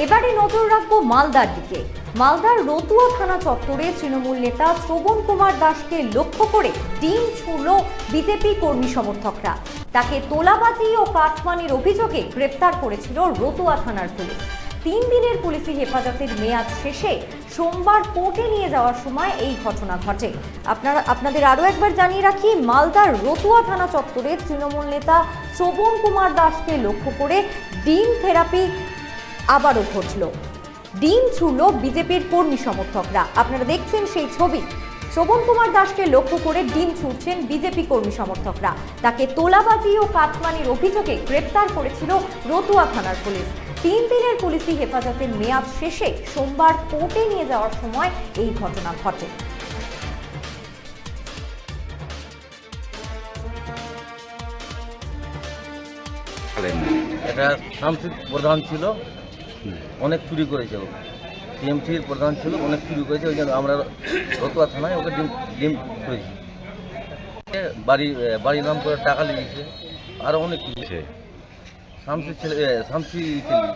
এবারে নজর রাখবো মালদার দিকে। মালদার রতুয়া থানা চত্বরে তৃণমূল নেতা শ্রবণ কুমার দাসকে লক্ষ্য করে ডিম ছুঁড়ল বিজেপি কর্মী সমর্থকরা। তাকে তোলাবাজি ও কাটমানির অভিযোগে গ্রেপ্তার করেছিল রতুয়া থানার পুলিশ। 3 দিনের পুলিশি হেফাজতের মেয়াদ শেষে সোমবার কোর্টে নিয়ে যাওয়ার সময় এই ঘটনা ঘটে। আপনাদের আরও একবার জানিয়ে রাখি, মালদার রতুয়া থানা চত্বরে তৃণমূল নেতা শ্রবণ কুমার দাসকে লক্ষ্য করে ডিম থেরাপি আবারও ঘটল। ডিম ছুঁড়ল বিজেপির কর্মী সমর্থকরা। আপনারা দেখছেন সেই ছবি। শ্রবণ কুমার দাসকে লক্ষ্য করে ডিম ছুঁড়ছেন বিজেপি কর্মী সমর্থকরা। তাকে তোলাবাজি ও কাটমানির অভিযোগে গ্রেপ্তার করেছিল রতুয়া থানার পুলিশ। 3 দিনের পুলিশি হেফাজতের মেয়াদ শেষে সোমবার কোর্টে নিয়ে যাওয়ার সময় এই ঘটনা ঘটে। এটা শামসুর প্রধান ছিল, অনেক চুরি করেছে। টিএমসির প্রধান ছিল, অনেক চুরি করেছে। ওই জন্য আমরা রতুয়া থানায় ওকে ডিম করেছি। বাড়ির নাম করে টাকা লেগেছে, আরও অনেক কিছু। শামসুর ছেলে, শামসি ছেলে।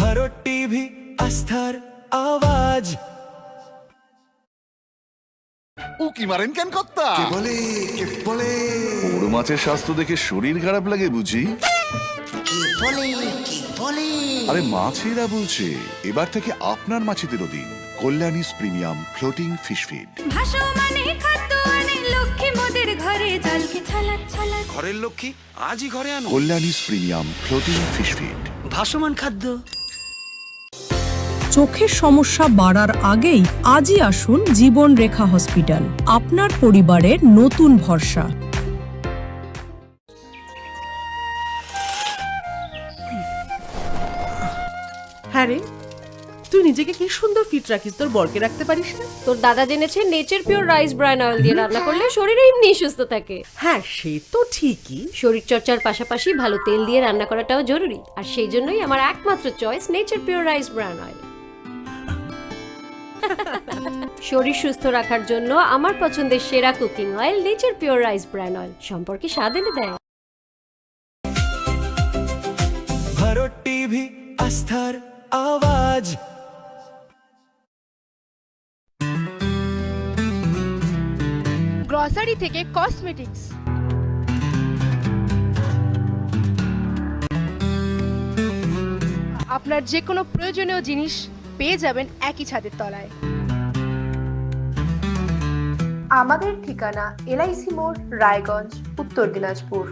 ভারত টিভি আস্থার আওয়াজ। উকি মারেন কেন কর্তা? কে বলে বড় মাছের স্বাস্থ্য দেখে শরীর খারাপ লাগে বুঝি? কে বলে আরে মাছেরা বলছে, এবার থেকে আপনার মাছেদেরও দিন কল্যাণীস প্রিমিয়াম ফ্লোটিং ফিশ ফিড। ভাসমানে খাদ্য আনে লক্ষ্মী মোদের ঘরে জলকে ছলাৎ ছলাৎ। ঘরের লক্ষ্মী আজই ঘরে আনো কল্যাণীস প্রিমিয়াম ফ্লোটিং ফিশ ফিড। ভাসমান খাদ্য। চোখের সমস্যা বাড়ার আগেই আজই আসুন জীবন রেখা হসপিটাল, আপনার পরিবারের নতুন ভরসা। হ্যাঁ রে, তুই নিজেকে কি সুন্দর ফিট রাখিস, তোর বরকে রাখতে পারিস না? তোর দাদা জেনেছে nature pure rice bran oil দিয়ে রান্না করলে শরীর এমনি সুস্থ থাকে। হ্যাঁ, সে তো ঠিকই। শরীর চর্চার পাশাপাশি ভালো তেল দিয়ে রান্না করাটাও জরুরি, আর সেই জন্যই আমার একমাত্র choice nature pure rice bran oil. শরীর সুস্থ রাখার জন্য আমার পছন্দের সেরা cooking oil nature pure rice bran oil, সম্পর্কে স্বাদ এনে দেয়। ভারত টিভি আস্থার আওয়াজ। গ্রসারি থেকে কসমেটিক্স, আপনার যে কোনো প্রয়োজনীয় জিনিস পেয়ে যাবেন একই ছাদের তলায়। আমাদের ঠিকানা LIC মোড়, রায়গঞ্জ, উত্তর দিনাজপুর।